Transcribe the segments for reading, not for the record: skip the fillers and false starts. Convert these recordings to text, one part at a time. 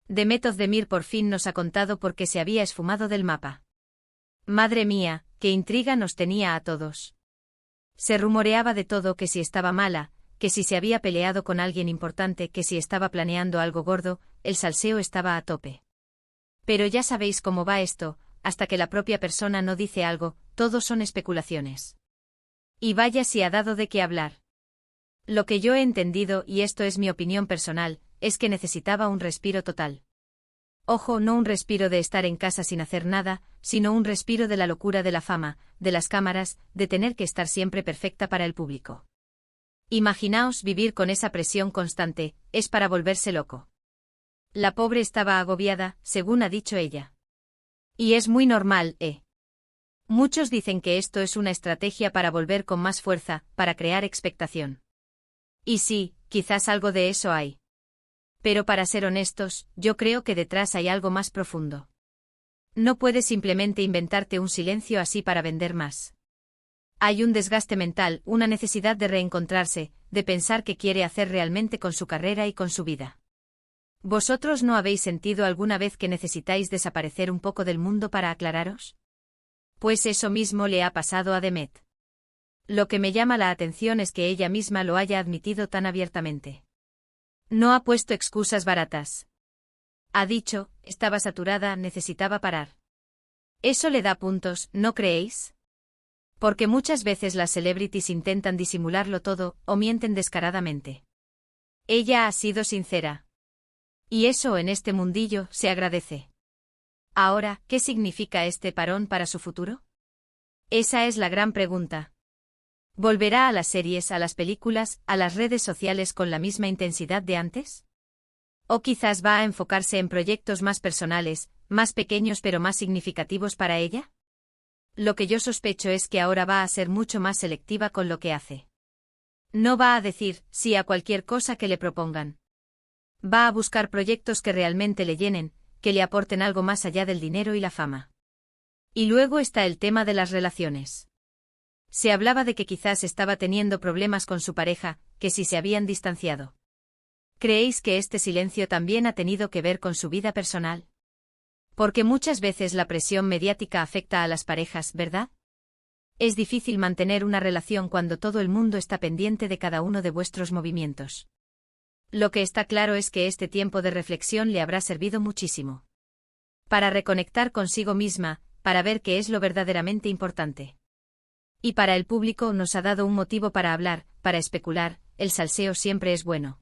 Demet Özdemir por fin nos ha contado por qué se había esfumado del mapa. Madre mía, qué intriga nos tenía a todos. Se rumoreaba de todo, que si estaba mala, que si se había peleado con alguien importante, que si estaba planeando algo gordo, el salseo estaba a tope. Pero ya sabéis cómo va esto, hasta que la propia persona no dice algo, todo son especulaciones. Y vaya si ha dado de qué hablar. Lo que yo he entendido, y esto es mi opinión personal, es que necesitaba un respiro total. Ojo, no un respiro de estar en casa sin hacer nada, sino un respiro de la locura de la fama, de las cámaras, de tener que estar siempre perfecta para el público. Imaginaos vivir con esa presión constante, es para volverse loco. La pobre estaba agobiada, según ha dicho ella. Y es muy normal, Muchos dicen que esto es una estrategia para volver con más fuerza, para crear expectación. Y sí, quizás algo de eso hay. Pero para ser honestos, yo creo que detrás hay algo más profundo. No puedes simplemente inventarte un silencio así para vender más. Hay un desgaste mental, una necesidad de reencontrarse, de pensar qué quiere hacer realmente con su carrera y con su vida. ¿Vosotros no habéis sentido alguna vez que necesitáis desaparecer un poco del mundo para aclararos? Pues eso mismo le ha pasado a Demet. Lo que me llama la atención es que ella misma lo haya admitido tan abiertamente. No ha puesto excusas baratas. Ha dicho, estaba saturada, necesitaba parar. Eso le da puntos, ¿no creéis? Porque muchas veces las celebrities intentan disimularlo todo, o mienten descaradamente. Ella ha sido sincera. Y eso en este mundillo se agradece. Ahora, ¿qué significa este parón para su futuro? Esa es la gran pregunta. ¿Volverá a las series, a las películas, a las redes sociales con la misma intensidad de antes? ¿O quizás va a enfocarse en proyectos más personales, más pequeños pero más significativos para ella? Lo que yo sospecho es que ahora va a ser mucho más selectiva con lo que hace. No va a decir sí a cualquier cosa que le propongan. Va a buscar proyectos que realmente le llenen, que le aporten algo más allá del dinero y la fama. Y luego está el tema de las relaciones. Se hablaba de que quizás estaba teniendo problemas con su pareja, que si se habían distanciado. ¿Creéis que este silencio también ha tenido que ver con su vida personal? Porque muchas veces la presión mediática afecta a las parejas, ¿verdad? Es difícil mantener una relación cuando todo el mundo está pendiente de cada uno de vuestros movimientos. Lo que está claro es que este tiempo de reflexión le habrá servido muchísimo. Para reconectar consigo misma, para ver qué es lo verdaderamente importante. Y para el público nos ha dado un motivo para hablar, para especular, el salseo siempre es bueno.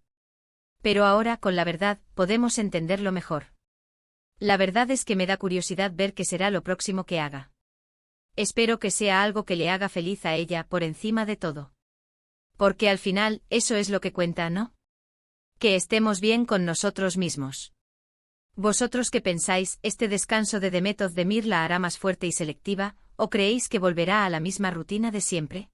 Pero ahora, con la verdad, podemos entenderlo mejor. La verdad es que me da curiosidad ver qué será lo próximo que haga. Espero que sea algo que le haga feliz a ella por encima de todo. Porque al final, eso es lo que cuenta, ¿no? Que estemos bien con nosotros mismos. ¿Vosotros qué pensáis? ¿Este descanso de Demet Özdemir la hará más fuerte y selectiva, o creéis que volverá a la misma rutina de siempre?